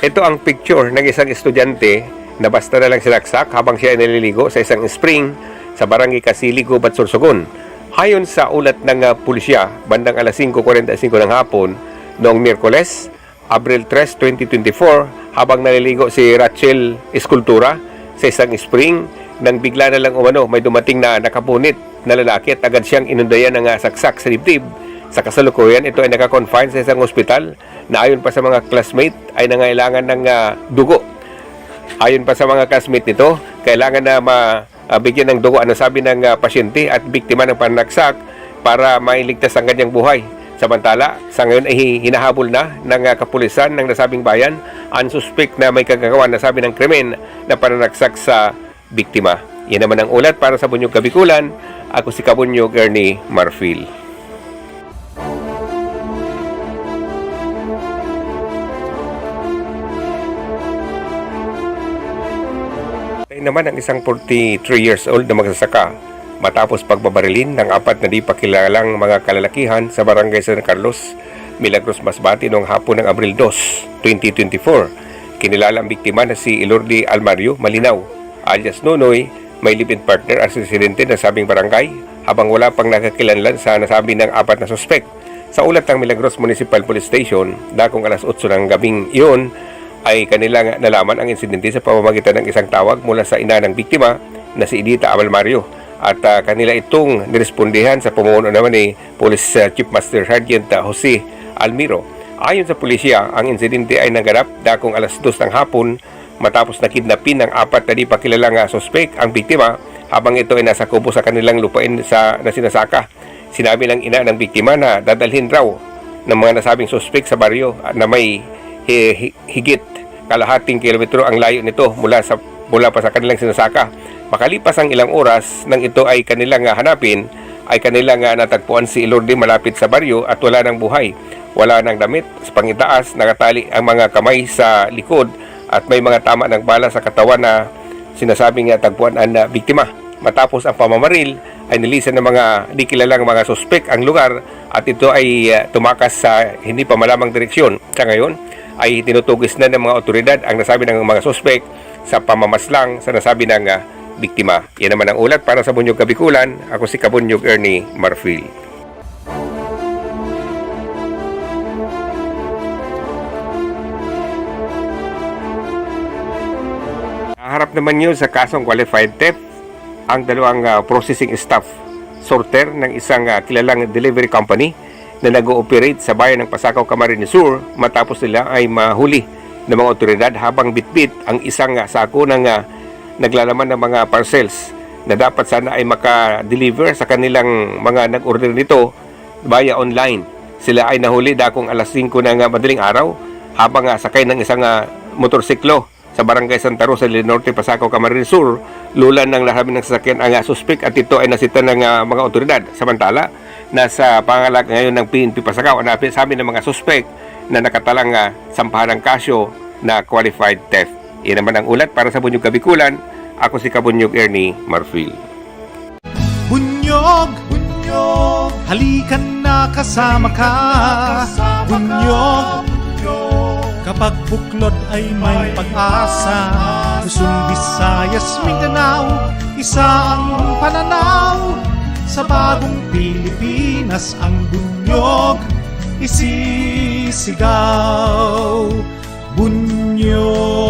Ito ang picture ng isang estudyante na basta na lang sinaksak habang siya ay naliligo sa isang spring sa Barangay Kasili, Gubat, Sorsogon. Ayon sa ulat ng pulisya, bandang alas 5:45 ng hapon noong Miyerkules, Abril 3, 2024, habang naliligo si Rachel Escultura sa isang spring, nang bigla na lang may dumating na nakapunit na lalaki at agad siyang inundayan ng saksak sa dibdib. Sa kasalukuyan, ito ay nakakonfine sa isang ospital na ayon pa sa mga classmate ay nangailangan ng dugo. Ayon pa sa mga classmate nito, kailangan na mabigyan ng dugo ang sabi ng pasyente at biktima ng panaksak para mailigtas ang kanyang buhay. Samantala, sa ngayon ay hinahabol na ng kapulisan ng nasabing bayan ang suspect na may kagagawa na sabi ng krimen na pananaksak sa biktima. Yan naman ang ulat para sa Bunyog Kabikulan. Ako si Kabunyog Ernie Marfil. Naman ang isang 43 years old na magsasaka matapos pagbabarilin ng 4 na di pa kilalang mga kalalakihan sa Barangay San Carlos, Milagros, Masbate noong hapon ng Abril 2, 2024. Kinilala ang biktima na si Elordi Almario Malinaw alias Nonoy, may live-in partner at residente ng sabing barangay habang wala pang nakakilanlan sa nasabi ng 4 na suspect. Sa ulat ng Milagros Municipal Police Station, dakong alas 8 ng gabing iyon, ay kanilang nalaman ang insidente sa pamamagitan ng isang tawag mula sa ina ng biktima na si Edita Amalmario at kanila itong nirespondihan sa pamumuno naman ni Police Chief Master Sergeant Jose Almiro. Ayon sa pulisya, ang insidente ay naganap dakong alas 2 ng hapon matapos na kidnapin ng 4 na di pa kilalang suspect ang biktima habang ito ay nasa kubo sa kanilang lupain na sinasaka. Sinabi ng ina ng biktima na dadalhin raw ng mga nasabing suspect sa baryo na may higit kalahating kilometro ang layo nito mula pa sa kanilang sinasaka. Makalipas ang ilang oras nang ito ay kanilang hanapin, ay kanilang natagpuan si Elordi malapit sa baryo at wala ng buhay. Wala ng damit, sa pangitaas nakatali ang mga kamay sa likod at may mga tama ng bala sa katawan na sinasabing tagpuan ang biktima. Matapos ang pamamaril ay nilisan ng mga di kilalang mga suspek ang lugar at ito ay tumakas sa hindi pa malamang direksyon. Sa ngayon ay tinutugis na ng mga otoridad ang nasabi ng mga suspek sa pamamaslang sa nasabi ng biktima. Yan naman ang ulat para sa Bunyog Kabikulan. Ako si Kabunyog Ernie Marfil. Harap naman yun sa kasong qualified theft ang dalawang processing staff sorter ng isang kilalang delivery company na nag-ooperate sa bayan ng Pasakaw, Camarines Sur matapos nila ay mahuli ng mga otoridad habang bitbit ang isang sako ng naglalaman ng mga parcels na dapat sana ay maka-deliver sa kanilang mga nag-order nito via online. Sila ay nahuli dakong alas 5 ng madaling araw habang sakay ng isang motorsiklo sa Barangay Santa Rosa del Norte, Pasakaw, Camarines Sur. Lulan ng lahabi ng sasakyan ang suspect at ito ay nasita ng mga otoridad. Samantala, nasa pangalag ngayon ng PNP Pasakaw ang sabi ng mga suspect na nakatalang sampahan ng kasyo na qualified theft. Iyan naman ang ulat para sa Bunyog Kabikulan. Ako si Kabunyog Ernie Marfil. Bunyog, bunyog, halikan na kasama ka. Bunyog, kapag buklod ay may pag-asa. Luzon, Visayas, Mindanao, isa ang pananaw. Sa bagong Pilipinas ang bunyog isisigaw. Bunyog.